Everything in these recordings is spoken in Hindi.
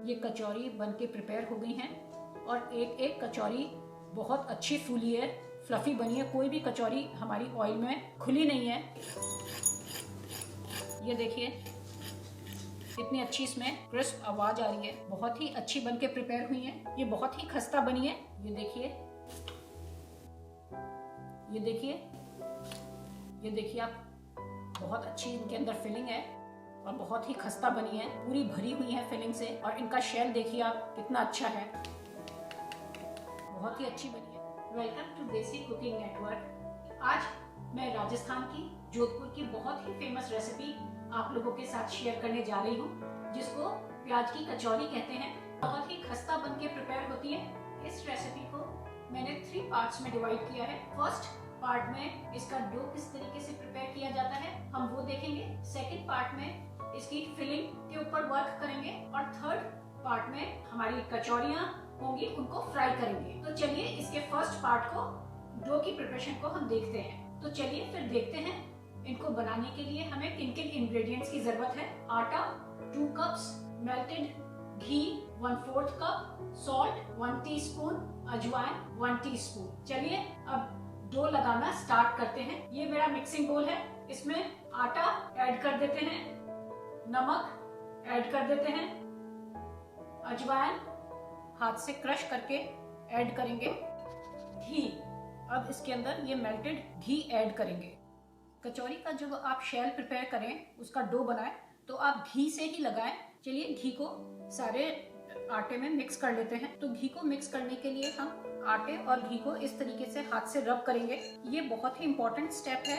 ये कचौरी बन के प्रिपेयर हो गई हैं और एक एक कचौरी बहुत अच्छी फूली है, फ्लफी बनी है। कोई भी कचौरी हमारी ऑयल में खुली नहीं है। ये देखिए कितनी अच्छी इसमें क्रिस्प आवाज आ रही है। बहुत ही अच्छी बन के प्रिपेयर हुई है। ये बहुत ही खस्ता बनी है। ये देखिए, ये देखिए, ये देखिए आप, बहुत अच्छी इनके अंदर फिलिंग है और बहुत ही खस्ता बनी है, पूरी भरी हुई है फिलिंग से। और इनका शेल देखिए आप कितना अच्छा है, बहुत ही अच्छी बनी है। वेलकम टू देसी कुकिंग नेटवर्क। आज मैं राजस्थान की जोधपुर की बहुत ही फेमस रेसिपी आप लोगों के साथ शेयर करने जा रही हूँ, जिसको प्याज की कचौरी कहते हैं। बहुत ही खस्ता बन के प्रिपेयर होती है। इस रेसिपी को मैंने 3 पार्ट्स में डिवाइड किया है। फर्स्ट पार्ट में इसका डो किस तरीके से प्रिपेयर किया जाता है हम वो देखेंगे। सेकंड पार्ट में इसकी फिलिंग के ऊपर वर्क करेंगे और थर्ड पार्ट में हमारी कचौरियाँ होंगी, उनको फ्राई करेंगे। तो चलिए इसके फर्स्ट पार्ट को, डो की प्रिपरेशन को हम देखते हैं। तो चलिए फिर देखते हैं इनको बनाने के लिए हमें किन किन इंग्रेडिएंट्स की जरूरत है। आटा 2 कप्स, मेल्टेड घी 1/4 कप, सॉल्ट 1 टीस्पून, अजवाइन 1 टीस्पून। चलिए अब डो लगाना स्टार्ट करते हैं। ये मेरा मिक्सिंग बोल है, इसमें आटा ऐड कर देते हैं, नमक ऐड कर देते हैं, अजवाइन हाथ से क्रश करके ऐड करेंगे, घी, अब इसके अंदर ये मेल्टेड घी ऐड करेंगे। कचौरी का जब आप शेल प्रिपेयर करें, उसका डो बनाएं, तो आप घी से ही लगाएं। चलिए घी को सारे आटे में मिक्स कर लेते हैं। तो घी को मिक्स करने के लिए हम आटे और घी को इस तरीके से हाथ से रब करेंगे। ये बहुत ही इम्पोर्टेंट स्टेप है।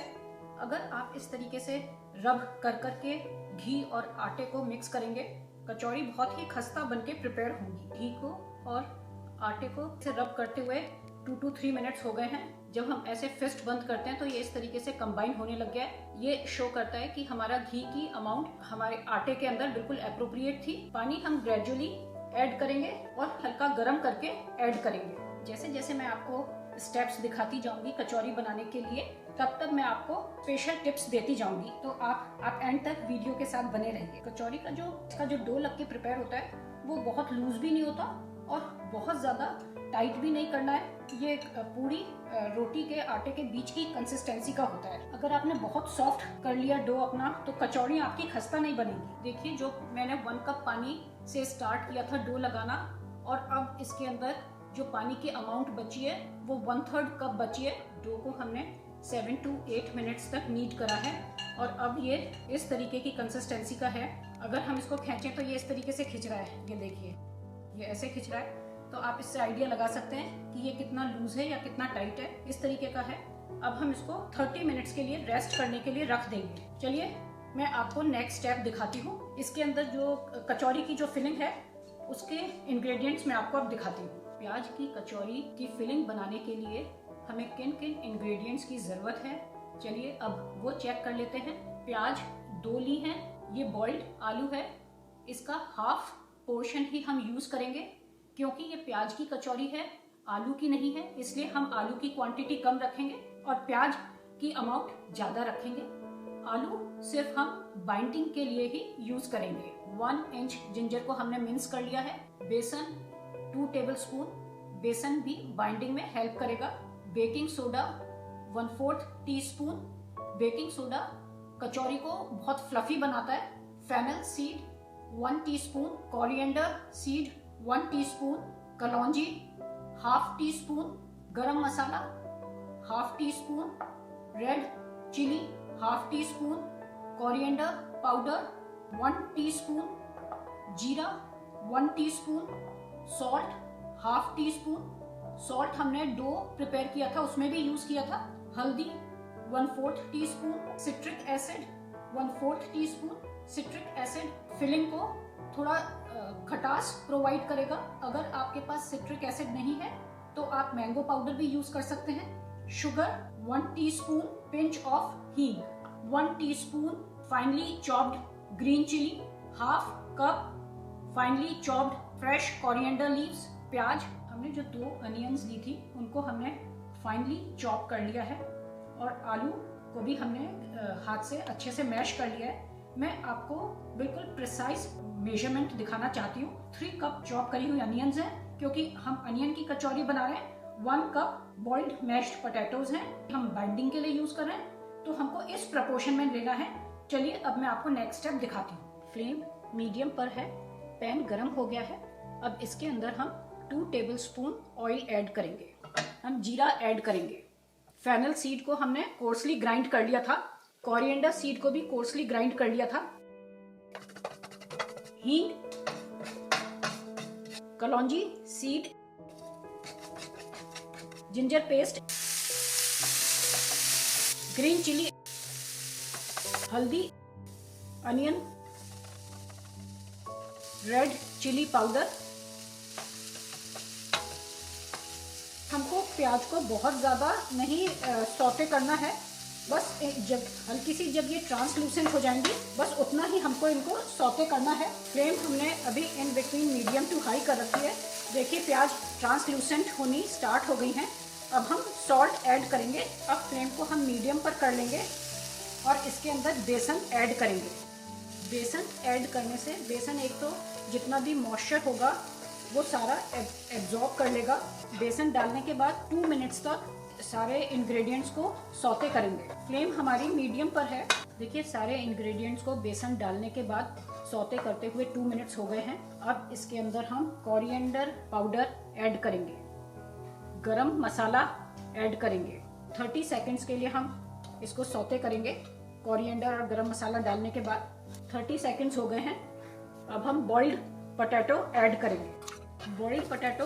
अगर आप इस तरीके से रब कर करके घी और आटे को मिक्स करेंगे, कचौरी बहुत ही खस्ता बनके प्रिपेयर होगी। घी को और आटे को से रब करते हुए 2 to 3 मिनट्स हो गए हैं। जब हम ऐसे फिस्ट बंद करते हैं तो ये इस तरीके से कंबाइन होने लग गया है। ये शो करता है कि हमारा घी की अमाउंट हमारे आटे के अंदर बिल्कुल एप्रोप्रिएट थी। पानी हम ग्रेजुअली ऐड करेंगे और हल्का गर्म करके ऐड करेंगे। जैसे जैसे मैं आपको स्टेप्स दिखाती जाऊंगी कचौरी बनाने के लिए, तब तक मैं आपको स्पेशल टिप्स देती जाऊंगी। तो आप एंड तक वीडियो के साथ बने रहिए। कचौरी का इसका जो डो लग के प्रिपेयर होता है वो बहुत लूज भी नहीं होता और बहुत ज्यादा टाइट भी नहीं करना है। ये पूरी रोटी के आटे के बीच की कंसिस्टेंसी का होता है। अगर आपने बहुत सॉफ्ट कर लिया डो अपना, तो कचौड़ी आपकी खस्ता नहीं बनेगी। देखिए, जो मैंने 1 कप पानी से स्टार्ट किया था डो लगाना, और अब इसके अंदर जो पानी की अमाउंट बची है वो 1/3 कप बची है। डो को हमने 7 to 8 मिनट्स तक नीड करा है और अब ये इस तरीके की कंसिस्टेंसी का है। अगर हम इसको खींचें तो ये इस तरीके से खिंच रहा है। ये देखिए, ये ऐसे खिंच रहा है। तो आप इससे आइडिया लगा सकते हैं कि ये कितना लूज है या कितना टाइट है। इस तरीके का है। अब हम इसको 30 मिनट्स के लिए रेस्ट करने के लिए रख देंगे। चलिए मैं आपको नेक्स्ट स्टेप दिखाती हूँ। इसके अंदर जो कचौरी की जो फिलिंग है उसके इंग्रेडिएंट्स मैं आपको अब दिखाती हूँ। प्याज की कचौरी की फिलिंग बनाने के लिए हमें किन किन इंग्रेडिएंट्स की जरूरत है, चलिए अब वो चेक कर लेते हैं। प्याज 2 ली हैं। ये बॉइल्ड आलू है। इसका हाफ पोर्शन ही हम यूज करेंगे, क्योंकि ये प्याज की कचौरी है, आलू की नहीं है। इसलिए हम आलू की क्वांटिटी कम रखेंगे और प्याज की अमाउंट ज्यादा रखेंगे। आलू सिर्फ हम बाइंडिंग के लिए ही यूज करेंगे। 1 इंच जिंजर को हमने मिन्स कर लिया है। बेसन 2 टेबलस्पून, बेसन भी बाइंडिंग में हेल्प करेगा। Baking soda 1/4 teaspoon. Baking soda kachori को बहुत फ्लफी बनाता है। Fennel seed 1 teaspoon, coriander seed 1 teaspoon, कलौंजी 1/2 teaspoon, garam masala 1/2 teaspoon, red chilli 1/2 teaspoon, coriander powder 1 teaspoon, जीरा 1 टीस्पून, सॉल्ट 1/2 टीस्पून। सॉल्ट हमने डो प्रिपेयर किया था उसमें भी यूज किया था। हल्दी 1/4 teaspoon, citric acid 1/4 teaspoon. Citric acid filling को थोड़ा खटास प्रोवाइड करेगा। अगर आपके पास सिट्रिक एसिड नहीं है तो आप मैंगो पाउडर भी यूज कर सकते हैं। Sugar 1 teaspoon, pinch of hing 1 teaspoon, finally chopped green chilli 1/2 cup, finally chopped fresh coriander leaves. प्याज हमने जो 2 अनियंस ली थी उनको हमने फाइनली चॉप कर लिया है और आलू को भी हमने हाथ से अच्छे से मैश कर लिया है। मैं आपको बिल्कुल प्रिसाइज मेजरमेंट दिखाना चाहती हूँ। 3 कप चॉप करी हुई अनियंस हैं, क्योंकि हम अनियन की कचौरी बना रहे हैं। 1 कप बॉइल्ड मैश्ड पोटैटोज हैं, हम बाइंडिंग के लिए यूज कर रहे हैं, तो हमको इस प्रपोर्शन में लेना है। चलिए अब मैं आपको नेक्स्ट स्टेप दिखाती हूँ। फ्लेम मीडियम पर है, पैन गरम हो गया है। अब इसके अंदर हम 2 टेबलस्पून ऑयल ऐड करेंगे। हम जीरा ऐड करेंगे। फेनल सीड को हमने कोर्सली ग्राइंड कर लिया था, कोरिएंडर सीड को भी कोर्सली ग्राइंड कर लिया था। हींग, कलौंजी seed, ginger paste, green chilli, हल्दी, अनियन, रेड चिली पाउडर। हमको प्याज को बहुत ज़्यादा नहीं सौटे करना है, बस जब हल्की सी जब ये ट्रांसलूसेंट हो जाएंगी बस उतना ही हमको इनको सौटे करना है। फ्लेम हमने अभी in between medium to high कर रखी है। देखिए प्याज ट्रांसलूसेंट होनी स्टार्ट हो गई हैं। अब हम सॉल्ट ऐड करेंगे। अब फ्लेम को हम मीडियम पर कर लेंगे और इसके अंदर बेसन ऐड करेंगे। बेसन ऐड करने से बेसन एक तो जितना भी मॉइस्चर होगा वो सारा एब्जॉर्ब कर लेगा। बेसन डालने के बाद 2 मिनट्स तक सारे इंग्रेडिएंट्स को सौते करेंगे। फ्लेम हमारी मीडियम पर है। देखिए सारे इंग्रेडिएंट्स को बेसन डालने के बाद सौते करते हुए 2 मिनट्स हो गए हैं। अब इसके अंदर हम कोरिएंडर पाउडर ऐड करेंगे, गरम मसाला ऐड करेंगे। 30 सेकेंड्स के लिए हम इसको सौते करेंगे। कोरिएंडर और गरम मसाला डालने के बाद 30 सेकेंड्स हो गए हैं। अब हम बॉइल्ड पोटैटो ऐड करेंगे। बॉइल्ड पोटैटो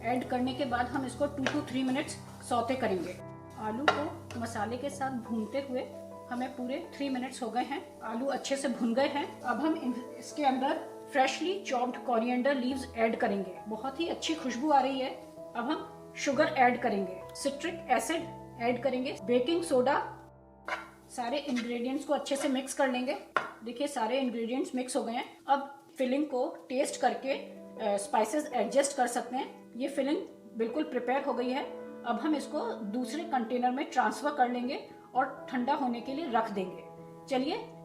ऐड करने के बाद हम इसको 2 to 3 मिनट्स सौते करेंगे। आलू को मसाले के साथ भूनते हुए हमें पूरे 3 मिनट्स हो गए हैं। आलू अच्छे से भुन गए हैं। अब हम इसके अंदर freshly chopped coriander leaves add करेंगे। बहुत ही अच्छी खुशबू आ रही है। अब हम शुगर ऐड करेंगे, सिट्रिक एसिड ऐड करेंगे, बेकिंग सोडा। सारे इंग्रेडिएंट्स को अच्छे से मिक्स कर लेंगे। देखिए सारे इंग्रेडिएंट्स मिक्स हो गए हैं। अब फिलिंग को टेस्ट करके स्पाइसेस एडजस्ट कर सकते हैं। ये फिलिंग बिल्कुल प्रिपेयर हो गई है। अब हम इसको दूसरे कंटेनर में ट्रांसफर कर लेंगे और ठंडा होने के लिए रख देंगे।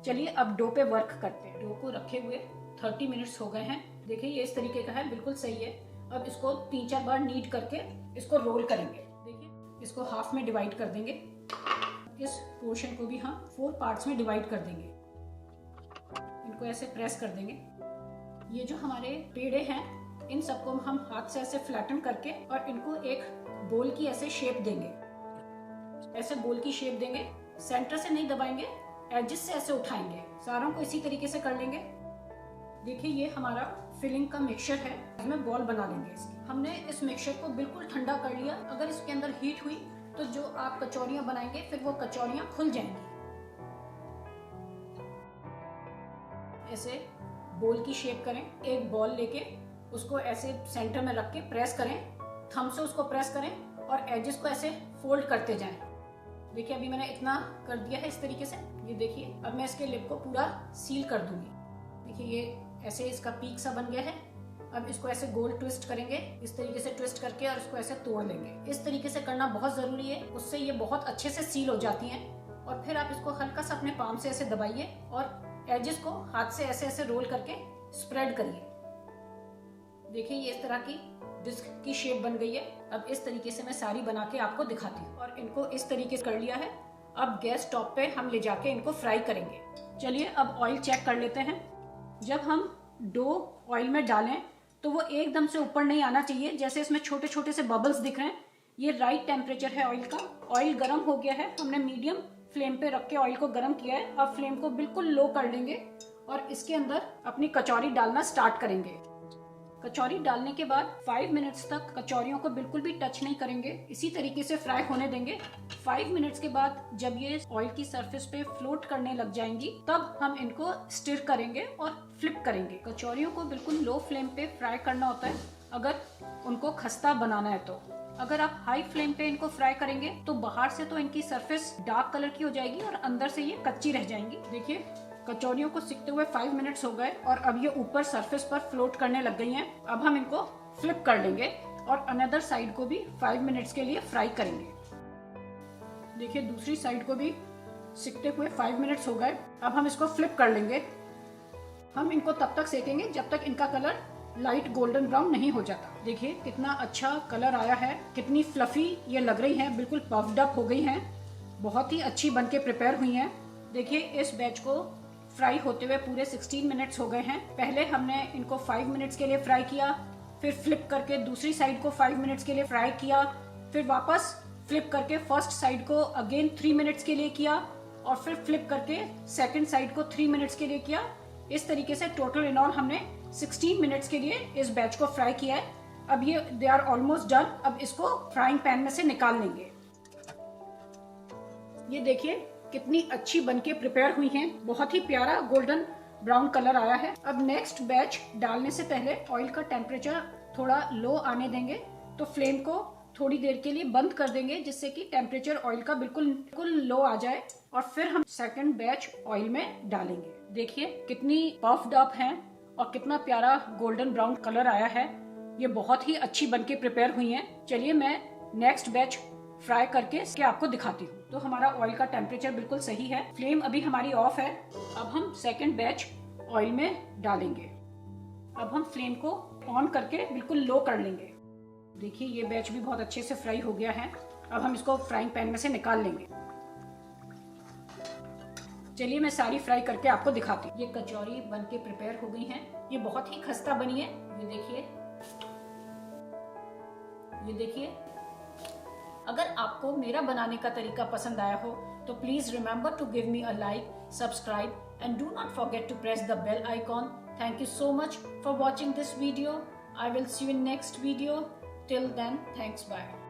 चलिए अब डो पे वर्क करते हैं। डो को रखे हुए 30 मिनट्स हो गए हैं। देखिए ये इस तरीके का है, बिल्कुल सही है। अब इसको 3-4 बार नीड करके इसको रोल करेंगे। देखिए इसको हाफ में डिवाइड कर देंगे। इस पोर्शन को भी हम 4 पार्ट्स में डिवाइड कर देंगे। इनको ऐसे प्रेस कर देंगे। ये जो हमारे पेड़े हैं इन सबको हम हाथ से ऐसे फ्लैटन करके और इनको एक बोल की ऐसे शेप देंगे। ऐसे बोल की शेप देंगे, सेंटर से नहीं दबाएंगे, एजेस से ऐसे उठाएंगे। सारों को इसी तरीके से कर लेंगे। देखिए ये हमारा फिलिंग का मिक्सचर है। इसमें बॉल बना लेंगे इसकी। हमने इस मिक्सचर को बिल्कुल ठंडा कर लिया। अगर इसके अंदर हीट हुई तो जो आप कचौरियां बनाएंगे फिर वो कचौरियां खुल जाएंगी। ऐसे बोल की शेप करें। एक बॉल लेके उसको ऐसे सेंटर में रख के प्रेस करें, थंब से उसको प्रेस करें और एजेस को ऐसे फोल्ड करते जाएं। देखिए अभी मैंने इतना कर दिया है इस तरीके से। ये देखिए अब मैं इसके लिप को पूरा सील कर दूंगी। देखिए ये ऐसे इसका पीक सा बन गया है। अब इसको ऐसे गोल ट्विस्ट करेंगे, इस तरीके से ट्विस्ट करके और इसको ऐसे तोड़ लेंगे। इस तरीके से करना बहुत जरूरी है, उससे ये बहुत अच्छे से सील हो जाती हैं। और फिर आप इसको हल्का सा अपने पाम से ऐसे दबाइए और एजेस को हाथ से ऐसे ऐसे रोल करके स्प्रेड करिए। देखिए ये इस तरह की डिस्क की शेप बन गई है। अब इस तरीके से मैं सारी बना के आपको दिखाती हूँ। और इनको इस तरीके से कर लिया है। अब गैस टॉप पे हम ले जाके इनको फ्राई करेंगे। चलिए अब ऑयल चेक कर लेते हैं। जब हम डो ऑयल में डालें तो वो एकदम से ऊपर नहीं आना चाहिए। जैसे इसमें छोटे छोटे से बबल्स दिख रहे हैं, ये राइट टेम्परेचर है ऑयल का। ऑयल गर्म हो गया है। हमने मीडियम फ्लेम पे रख के ऑयल को गर्म किया है। अब फ्लेम को बिल्कुल लो कर लेंगे और इसके अंदर अपनी कचौरी डालना स्टार्ट करेंगे। कचौरी डालने के बाद 5 मिनट्स तक कचौरियों को बिल्कुल भी टच नहीं करेंगे, इसी तरीके से फ्राई होने देंगे। 5 मिनट्स के बाद जब ये ऑयल की सरफेस पे फ्लोट करने लग जाएंगी तब हम इनको स्टिर करेंगे और फ्लिप करेंगे। कचौरियों को बिल्कुल लो फ्लेम पे फ्राई करना होता है अगर उनको खस्ता बनाना है तो। अगर आप हाई फ्लेम पे इनको फ्राई करेंगे तो बाहर से तो इनकी सरफेस डार्क कलर की हो जाएगी और अंदर से ये कच्ची रह जाएंगी। देखिए कचौरियों को सिकते हुए 5 मिनट्स हो गए और अब ये ऊपर सरफेस पर फ्लोट करने लग गई हैं। अब हम इनको फ्लिप कर लेंगे और अनदर साइड को भी 5 मिनट्स के लिए फ्राई करेंगे। देखिए दूसरी साइड को भी सिकते हुए 5 मिनट्स हो गए। अब हम इसको फ्लिप कर लेंगे। हम इनको तब तक सेकेंगे जब तक इनका कलर लाइट गोल्डन ब्राउन नहीं हो जाता। देखिए कितना अच्छा कलर आया है, कितनी फ्लफी ये लग रही हैं, बिल्कुल पफ्ड अप हो गई हैं, बहुत ही अच्छी बनके प्रिपेयर हुई हैं। देखिए इस बैच को फ्राई होते हुए पूरे 16 मिनट्स हो गए हैं। पहले हमने इनको 5 मिनट्स के लिए फ्राई किया, फिर फ्लिप करके दूसरी साइड को 5 मिनट्स के लिए फ्राई किया, फिर वापस फ्लिप करके फर्स्ट साइड को अगेन 3 मिनट्स के लिए किया और फिर फ्लिप करके सेकंड साइड को 3 मिनट्स के लिए किया। इस तरीके से टोटल इन ऑल हमने 16 मिनट्स के लिए इस बैच को फ्राई किया है। अब ये दे आर ऑलमोस्ट डन। अब इसको फ्राइंग पैन में से निकाल लेंगे। ये देखिए कितनी अच्छी बनके प्रिपेयर हुई हैं, बहुत ही प्यारा गोल्डन ब्राउन कलर आया है। अब नेक्स्ट बैच डालने से पहले ऑयल का टेम्परेचर थोड़ा लो आने देंगे, तो फ्लेम को थोड़ी देर के लिए बंद कर देंगे जिससे कि टेम्परेचर ऑयल का बिल्कुल लो आ जाए और फिर हम सेकंड बैच ऑयल में डालेंगे। देखिए कितनी पफ्ड अप हैं और कितना प्यारा गोल्डन ब्राउन कलर आया है। ये बहुत ही अच्छी बनके प्रिपेयर हुई हैं। चलिए मैं नेक्स्ट बैच फ्राई करके इसके आपको दिखाती हूँ। तो हमारा ऑयल का टेम्परेचर बिल्कुल सही है, फ्लेम अभी हमारी ऑफ है। अब हम सेकंड बैच ऑयल में डालेंगे। अब हम फ्लेम को ऑन करके बिल्कुल लो कर लेंगे। देखिए ये बैच भी बहुत अच्छे से फ्राई हो गया है। अब हम इसको फ्राइंग पैन में से निकाल लेंगे। चलिए मैं सारी फ्राई करके आपको दिखाती हूँ। ये कचौरी बनके प्रिपेयर हो गई हैं। ये बहुत ही खस्ता बनी है। ये देखिए अगर आपको मेरा बनाने का तरीका पसंद आया हो तो please remember to give me a like, subscribe and do not forget to press the bell icon. Thank you so much for watching this video. I will see you in next video. Till then, thanks, bye.